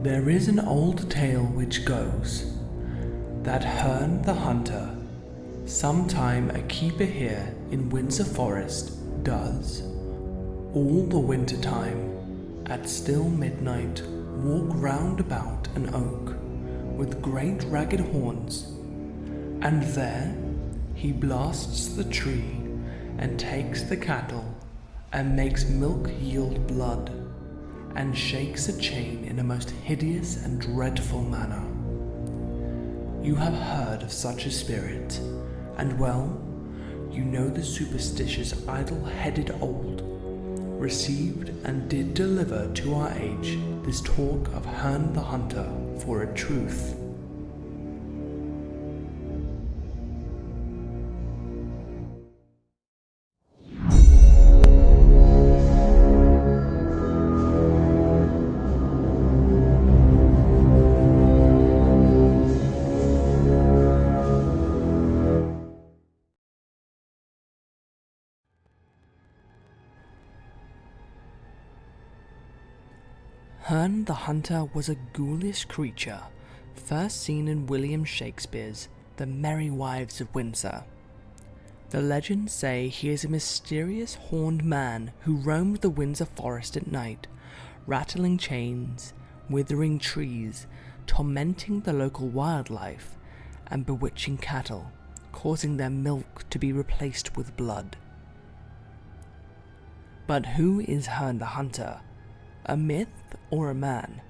There is an old tale which goes that Herne the Hunter, sometime a keeper here in Windsor Forest, does, all the winter time, at still midnight, walk round about an oak with great ragged horns, and there he blasts the tree and takes the cattle and makes milk yield blood, and shakes a chain in a most hideous and dreadful manner. You have heard of such a spirit, and well, you know the superstitious idle-headed old received and did deliver to our age this talk of Herne the Hunter for a truth. Herne the Hunter was a ghoulish creature, first seen in William Shakespeare's The Merry Wives of Windsor. The legends say he is a mysterious horned man who roamed the Windsor forest at night, rattling chains, withering trees, tormenting the local wildlife, and bewitching cattle, causing their milk to be replaced with blood. But who is Herne the Hunter? A myth or a man?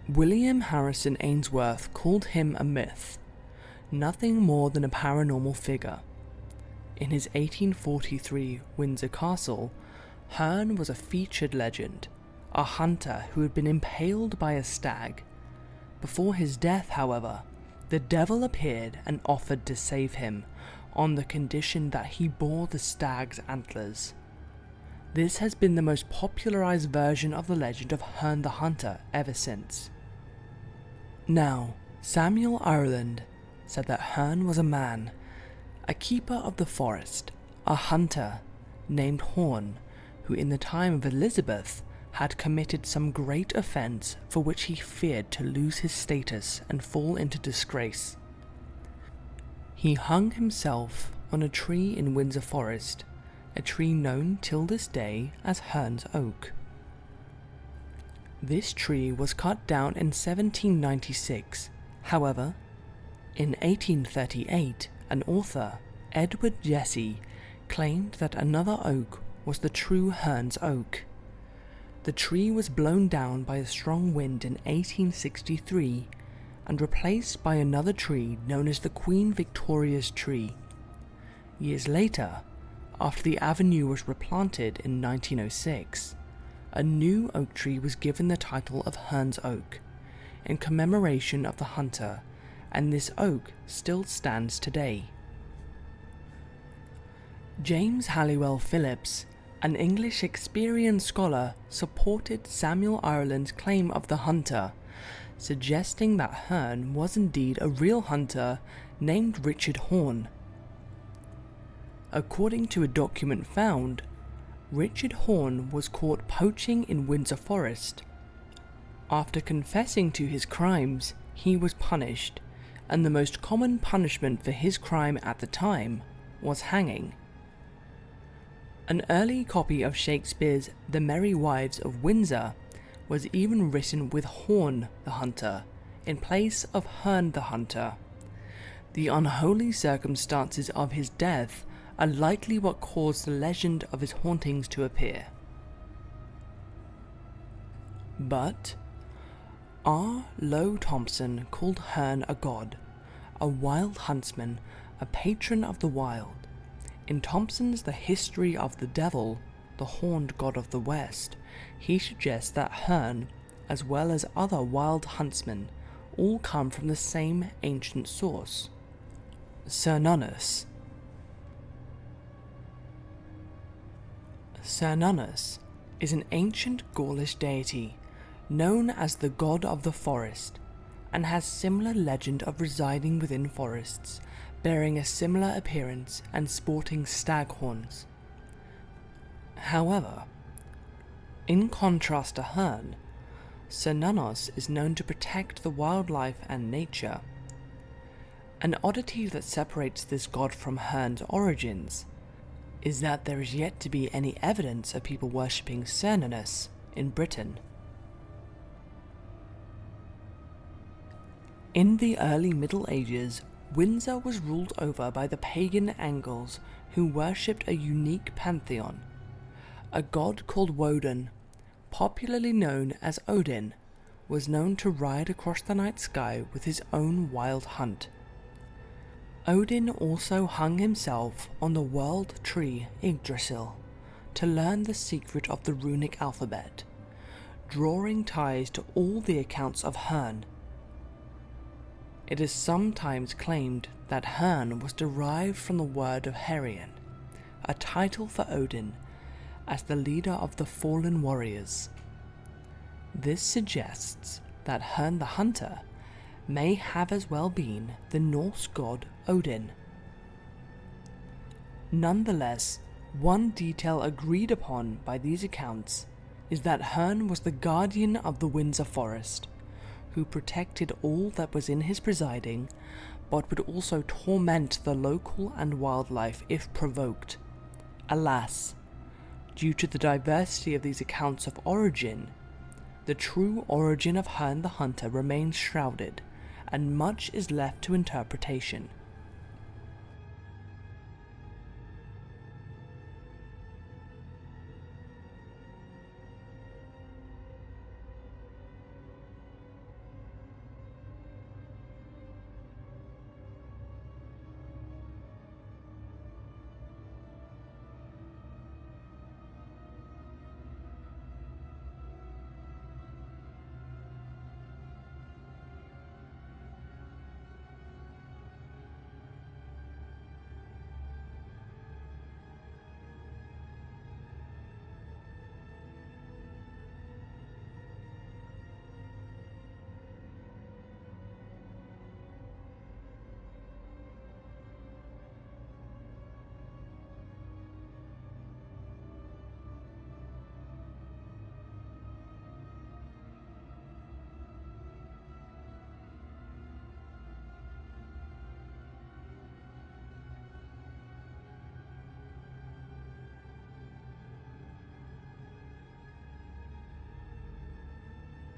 William Harrison Ainsworth called him a myth, nothing more than a paranormal figure. In his 1843 Windsor Castle, Herne was a featured legend, a hunter who had been impaled by a stag. Before his death, however, the devil appeared and offered to save him, on the condition that he bore the stag's antlers. This has been the most popularized version of the legend of Herne the Hunter ever since. Now, Samuel Ireland said that Herne was a man, a keeper of the forest, a hunter named Horn, who in the time of Elizabeth had committed some great offence for which he feared to lose his status and fall into disgrace. He hung himself on a tree in Windsor Forest, a tree known till this day as Herne's Oak. This tree was cut down in 1796. However, in 1838, an author, Edward Jesse, claimed that another oak was the true Herne's Oak. The tree was blown down by a strong wind in 1863 and replaced by another tree known as the Queen Victoria's tree. Years later, after the avenue was replanted in 1906, a new oak tree was given the title of Herne's Oak, in commemoration of the hunter, and this oak still stands today. James Halliwell Phillips, an English Shakespearean scholar, supported Samuel Ireland's claim of the hunter, suggesting that Herne was indeed a real hunter named Richard Horne. According to a document found, Richard Horne was caught poaching in Windsor Forest. After confessing to his crimes, he was punished, and the most common punishment for his crime at the time was hanging. An early copy of Shakespeare's The Merry Wives of Windsor was even written with Horn the Hunter in place of Herne the Hunter. The unholy circumstances of his death are likely what caused the legend of his hauntings to appear. But R. Low Thompson called Herne a god, a wild huntsman, a patron of the wild. In Thompson's The History of the Devil, the horned god of the West, he suggests that Herne, as well as other wild huntsmen, all come from the same ancient source, Cernunnos. Cernunnos is an ancient Gaulish deity known as the god of the forest, and has similar legend of residing within forests, bearing a similar appearance and sporting stag horns. However, In contrast to Herne, Cernunnos is known to protect the wildlife and nature. An oddity that separates this god from Herne's origins is that there is yet to be any evidence of people worshipping Cernunnos in Britain. In the early Middle Ages, Windsor was ruled over by the pagan Angles, who worshipped a unique pantheon. A god called Woden, popularly known as Odin, was known to ride across the night sky with his own wild hunt. Odin also hung himself on the world tree Yggdrasil to learn the secret of the runic alphabet, drawing ties to all the accounts of Herne. It is sometimes claimed that Herne was derived from the word of Herion, a title for Odin as the leader of the fallen warriors. This suggests that Herne the Hunter may have as well been the Norse god Odin. Nonetheless, one detail agreed upon by these accounts is that Herne was the guardian of the Windsor Forest, who protected all that was in his presiding, but would also torment the local and wildlife if provoked. Alas, due to the diversity of these accounts of origin, the true origin of Herne the Hunter remains shrouded, and much is left to interpretation.